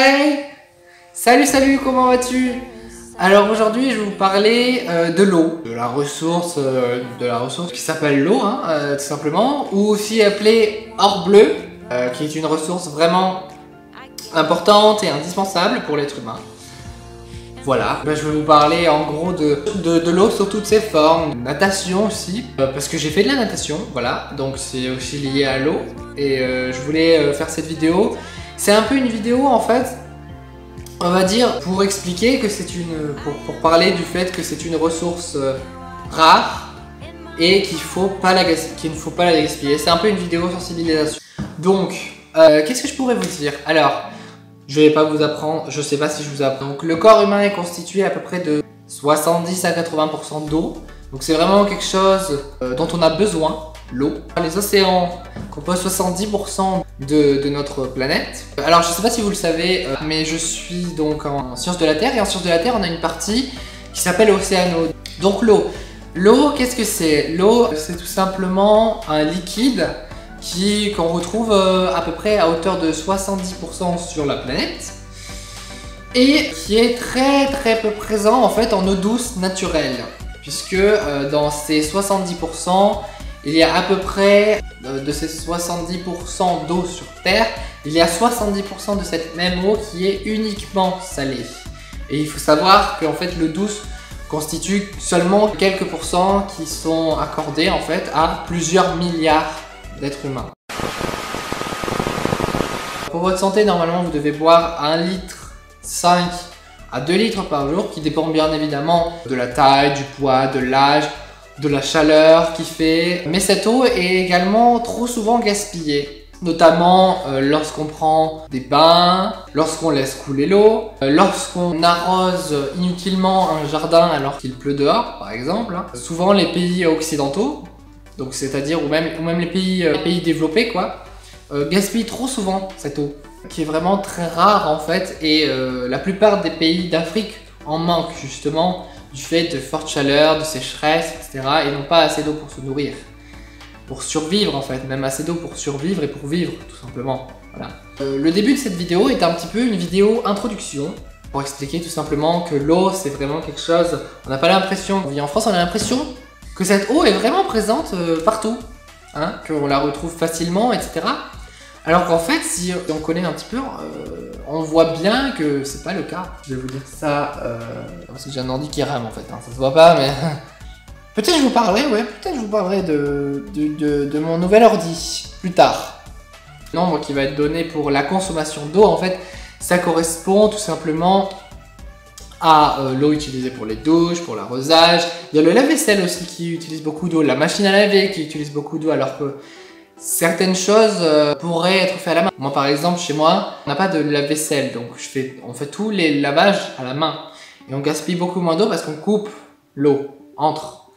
Hey! Salut, comment vas-tu? Alors aujourd'hui je vais vous parler de l'eau, de la ressource qui s'appelle l'eau, tout simplement, ou aussi appelée or bleu, qui est une ressource vraiment importante et indispensable pour l'être humain. Voilà, je vais vous parler en gros de l'eau sous toutes ses formes, natation aussi, parce que j'ai fait de la natation, voilà, donc c'est aussi lié à l'eau, et je voulais faire cette vidéo. C'est un peu une vidéo en fait, on va dire, pour expliquer que c'est pour parler du fait que c'est une ressource rare et qu'il ne faut pas la gaspiller. C'est un peu une vidéo sensibilisation. Donc, qu'est-ce que je pourrais vous dire? Alors, je vais pas vous apprendre, je sais pas si je vous apprends. Donc, le corps humain est constitué à peu près de 70 à 80% d'eau. Donc, c'est vraiment quelque chose dont on a besoin. L'eau. Les océans composent 70% de notre planète. Alors je sais pas si vous le savez, mais je suis donc en sciences de la Terre, et en sciences de la Terre on a une partie qui s'appelle océano. Donc l'eau. L'eau, qu'est-ce que c'est? L'eau, c'est tout simplement un liquide qu'on retrouve à peu près à hauteur de 70% sur la planète et qui est très peu présent en fait en eau douce naturelle, puisque dans ces 70%, il y a à peu près, de ces 70% d'eau sur Terre, il y a 70% de cette même eau qui est uniquement salée. Et il faut savoir qu'en fait l'eau douce constitue seulement quelques pourcents qui sont accordés en fait à plusieurs milliards d'êtres humains. Pour votre santé, normalement vous devez boire 1,5 litre à 2 litres par jour, qui dépend bien évidemment de la taille, du poids, de l'âge, de la chaleur qu'il fait. Mais cette eau est également trop souvent gaspillée, notamment lorsqu'on prend des bains, lorsqu'on laisse couler l'eau, lorsqu'on arrose inutilement un jardin alors qu'il pleut dehors par exemple. Souvent les pays occidentaux, donc c'est-à-dire ou même les pays développés quoi, gaspillent trop souvent cette eau, qui est vraiment très rare en fait, et la plupart des pays d'Afrique en manquent justement du fait de fortes chaleurs, de sécheresse, etc. et n'ont pas assez d'eau pour se nourrir. Pour survivre en fait, même assez d'eau pour survivre et pour vivre tout simplement. Voilà. Le début de cette vidéo est un petit peu une vidéo introduction pour expliquer tout simplement que l'eau c'est vraiment quelque chose, on n'a pas l'impression, on vit en France, on a l'impression que cette eau est vraiment présente partout, qu'on la retrouve facilement, etc. Alors qu'en fait, si on connaît un petit peu, on voit bien que c'est pas le cas. Je vais vous dire ça, parce que j'ai un ordi qui rame en fait, ça se voit pas, mais peut-être je vous parlerai de mon nouvel ordi plus tard. Le nombre qui va être donné pour la consommation d'eau, en fait, ça correspond tout simplement à l'eau utilisée pour les douches, pour l'arrosage. Il y a le lave-vaisselle aussi qui utilise beaucoup d'eau, la machine à laver qui utilise beaucoup d'eau, alors que certaines choses pourraient être faites à la main. Moi par exemple, chez moi, on n'a pas de lave-vaisselle, donc on fait tous les lavages à la main. Et on gaspille beaucoup moins d'eau parce qu'on coupe l'eau entre.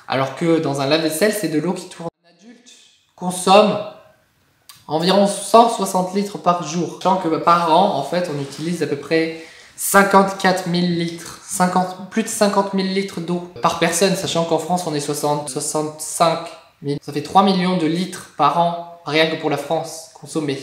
Alors que dans un lave-vaisselle, c'est de l'eau qui tourne. Un adulte consomme environ 160 litres par jour. Sachant que par an, en fait, on utilise à peu près 54 000 litres. Plus de 50 000 litres d'eau par personne, sachant qu'en France, on est 65 000. Ça fait 3 millions de litres par an, rien que pour la France, consommés.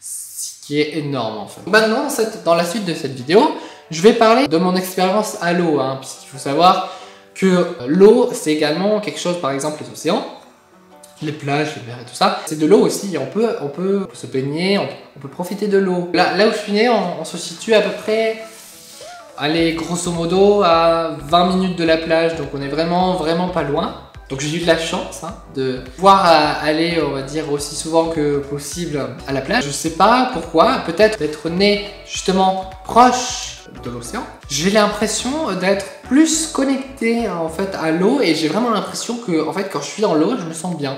Ce qui est énorme en fait. Maintenant, dans la suite de cette vidéo, je vais parler de mon expérience à l'eau, puisqu'il faut savoir que l'eau, c'est également quelque chose, par exemple les océans, les plages, les mers et tout ça, c'est de l'eau aussi. On peut se baigner, on peut profiter de l'eau. Là où je suis né, on se situe à peu près, allez, grosso modo, à 20 minutes de la plage, donc on est vraiment pas loin. Donc j'ai eu de la chance de pouvoir aller, on va dire, aussi souvent que possible à la plage. Je sais pas pourquoi, peut-être d'être né justement proche de l'océan. J'ai l'impression d'être plus connecté en fait à l'eau, et j'ai vraiment l'impression que en fait quand je suis dans l'eau, je me sens bien.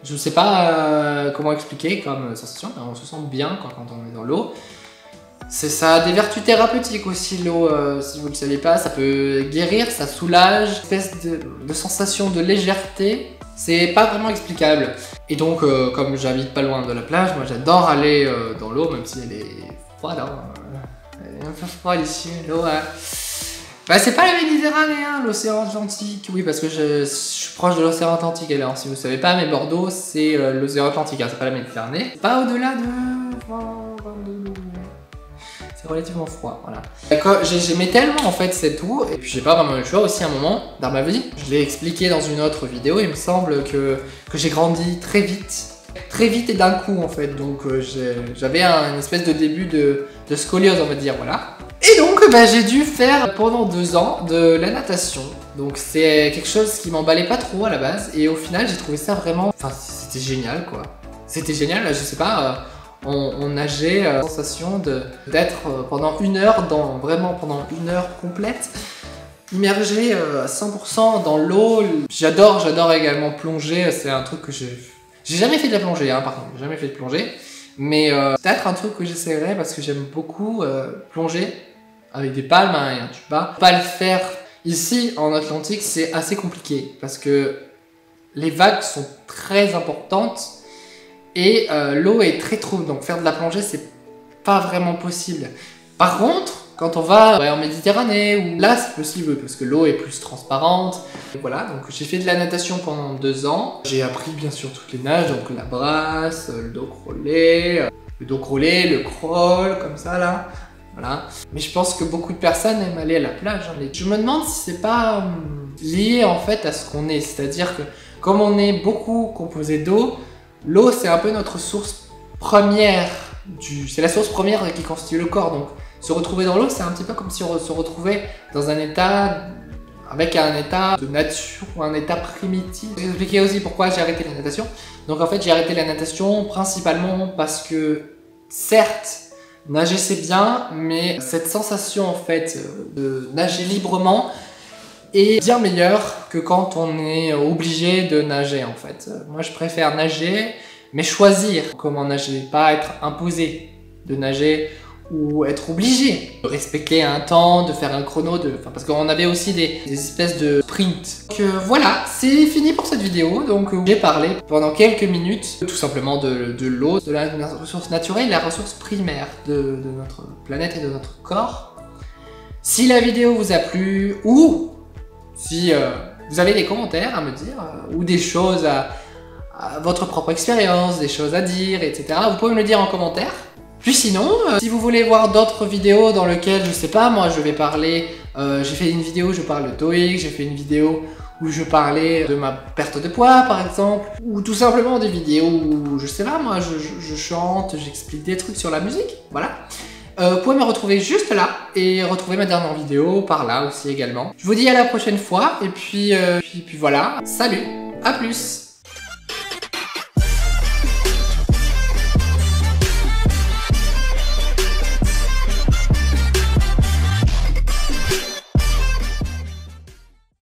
Je sais pas comment expliquer comme sensation, mais on se sent bien quand on est dans l'eau. Ça a des vertus thérapeutiques aussi l'eau, si vous ne le savez pas, ça peut guérir, ça soulage, une espèce de sensation de légèreté, c'est pas vraiment explicable. Et donc comme j'habite pas loin de la plage, moi j'adore aller dans l'eau, même si elle est froide, elle est un peu froide ici, l'eau. Bah c'est pas la Méditerranée, l'océan Atlantique, oui, parce que je suis proche de l'océan Atlantique, alors si vous savez pas, mais Bordeaux c'est l'océan Atlantique, c'est pas la Méditerranée. Pas au-delà de... c'est relativement froid, voilà. J'aimais tellement en fait cette eau, et puis j'ai pas vraiment eu le choix aussi à un moment dans ma vie. Je l'ai expliqué dans une autre vidéo, il me semble que j'ai grandi très vite et d'un coup en fait. Donc j'avais une espèce de début de scoliose, on va dire, voilà. Et donc j'ai dû faire pendant 2 ans de la natation. Donc c'est quelque chose qui m'emballait pas trop à la base, et au final j'ai trouvé ça vraiment... Enfin c'était génial quoi. C'était génial, je sais pas... On nageait, sensation d'être pendant 1 heure, vraiment pendant 1 heure complète, immergé à 100% dans l'eau. J'adore également plonger, c'est un truc que j'ai jamais fait de la plongée, hein, par contre, j'ai jamais fait de plongée, mais peut-être un truc que j'essaierai parce que j'aime beaucoup plonger avec des palmes hein, et un tuba. Pas le faire ici en Atlantique, c'est assez compliqué parce que les vagues sont très importantes. Et l'eau est très trouble, donc faire de la plongée c'est pas vraiment possible. Par contre, quand on va en Méditerranée, où là c'est possible parce que l'eau est plus transparente. Et voilà, donc j'ai fait de la natation pendant 2 ans. J'ai appris bien sûr toutes les nages, donc la brasse, le dos crawlé, le crawl, comme ça là. Voilà. Mais je pense que beaucoup de personnes aiment aller à la plage. Hein. Je me demande si c'est pas lié en fait à ce qu'on est. C'est-à-dire que comme on est beaucoup composé d'eau, l'eau, c'est un peu notre source première, c'est la source première qui constitue le corps. Donc, se retrouver dans l'eau, c'est un petit peu comme si on se retrouvait dans un état, avec un état de nature ou un état primitif. Je vais expliquer aussi pourquoi j'ai arrêté la natation. Donc, en fait, j'ai arrêté la natation principalement parce que, certes, nager c'est bien, mais cette sensation en fait de nager librement est bien meilleure que quand on est obligé de nager en fait. Moi je préfère nager, mais choisir comment nager, pas être imposé de nager ou être obligé de respecter un temps, de faire un chrono, parce qu'on avait aussi des espèces de sprints. Donc voilà, c'est fini pour cette vidéo. Donc j'ai parlé pendant quelques minutes tout simplement de l'eau, de la ressource naturelle, la ressource primaire de notre planète et de notre corps. Si la vidéo vous a plu, ou si vous avez des commentaires à me dire, ou des choses à votre propre expérience, des choses à dire, etc., vous pouvez me le dire en commentaire. Puis sinon, si vous voulez voir d'autres vidéos dans lesquelles, je sais pas, moi je vais parler, j'ai fait une vidéo où je parle de TOEIC, j'ai fait une vidéo où je parlais de ma perte de poids par exemple, ou tout simplement des vidéos où, je sais pas, moi je chante, j'explique des trucs sur la musique, voilà. Vous pouvez me retrouver juste là, et retrouver ma dernière vidéo par là aussi également. Je vous dis à la prochaine fois, et puis voilà, salut, à plus!